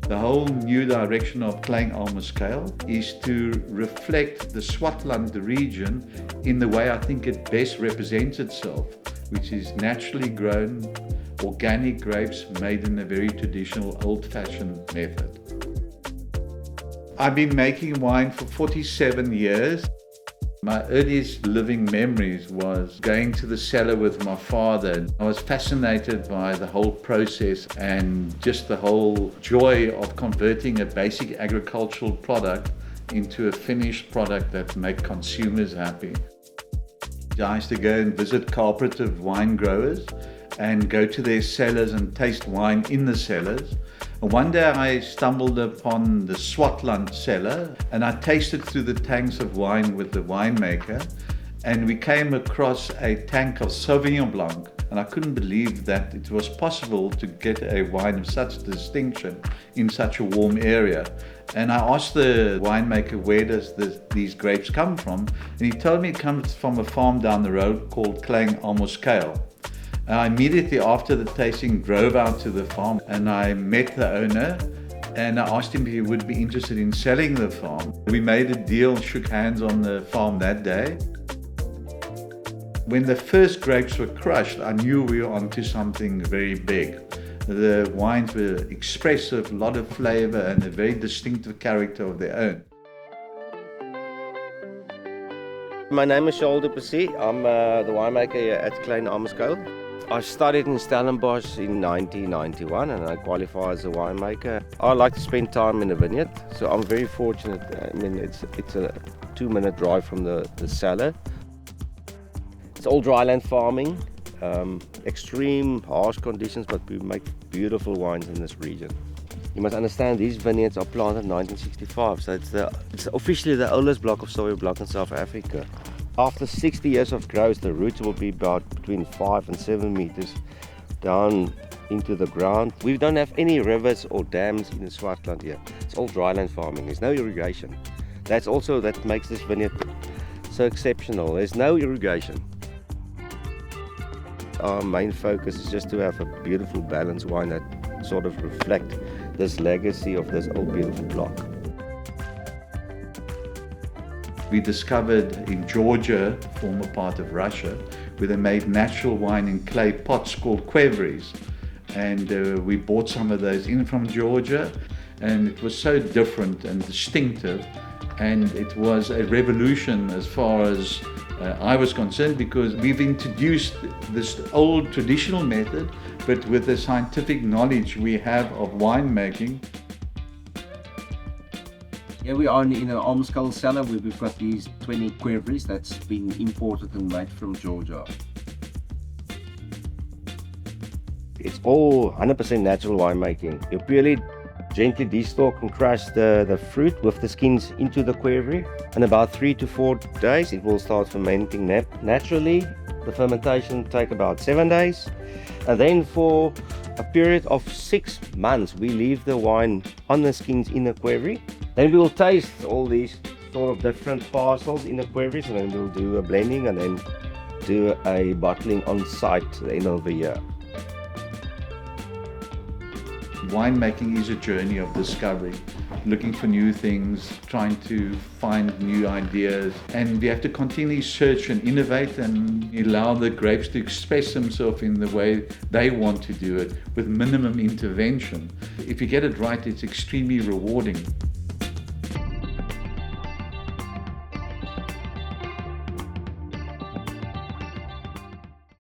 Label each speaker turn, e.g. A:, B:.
A: The whole new direction of Klein Amoskuil is to reflect the Swartland region in the way I think it best represents itself, which is naturally grown, organic grapes made in a very traditional, old-fashioned method. I've been making wine for 47 years. My earliest living memories was going to the cellar with my father. I was fascinated by the whole process and just the whole joy of converting a basic agricultural product into a finished product that made consumers happy. I used to go and visit cooperative wine growers and go to their cellars and taste wine in the cellars. And one day I stumbled upon the Swartland cellar and I tasted through the tanks of wine with the winemaker, and we came across a tank of Sauvignon Blanc, and I couldn't believe that it was possible to get a wine of such distinction in such a warm area. And I asked the winemaker, where does these grapes come from? And he told me it comes from a farm down the road called Klein Amoskuil. Immediately after the tasting, drove out to the farm and I met the owner and I asked him if he would be interested in selling the farm. We made a deal and shook hands on the farm that day. When the first grapes were crushed, I knew we were onto something very big. The wines were expressive, a lot of flavor and a very distinctive character of their own.
B: My name is Charl du Plessis. I'm the winemaker here at Klein Amoskuil. I studied in Stellenbosch in 1991 and I qualified as a winemaker. I like to spend time in the vineyard, so I'm very fortunate. I mean, it's a 2-minute drive from the cellar. It's all dryland farming, extreme harsh conditions, but we make beautiful wines in this region. You must understand these vineyards are planted in 1965, so it's officially the oldest block of Sauvignon Blanc in South Africa. After 60 years of growth, the roots will be about between 5 and 7 meters down into the ground. We don't have any rivers or dams in the Swartland here. It's all dryland farming. There's no irrigation. That makes this vineyard so exceptional. There's no irrigation. Our main focus is just to have a beautiful balanced wine that sort of reflect this legacy of this old beautiful block.
A: We discovered in Georgia, former part of Russia, where they made natural wine in clay pots called kweh-vree. And we bought some of those in from Georgia, and it was so different and distinctive. And it was a revolution as far as I was concerned, because we've introduced this old traditional method, but with the scientific knowledge we have of winemaking.
C: Here we are in an Amoskuil cellar where we've got these 20 kweh-vrees that's been imported and made from Georgia.
B: It's all 100% natural winemaking. You purely gently destalk and crush the fruit with the skins into the kweh-vree. In about 3 to 4 days it will start fermenting naturally. The fermentation take about 7 days. And then for a period of 6 months we leave the wine on the skins in the kweh-vree. Then we will taste all these sort of different parcels in the kweh-vrees, and then we'll do a blending and then do a bottling on site at the end of the year.
A: Winemaking is a journey of discovery, looking for new things, trying to find new ideas, and we have to continually search and innovate and allow the grapes to express themselves in the way they want to do it with minimum intervention. If you get it right, it's extremely rewarding.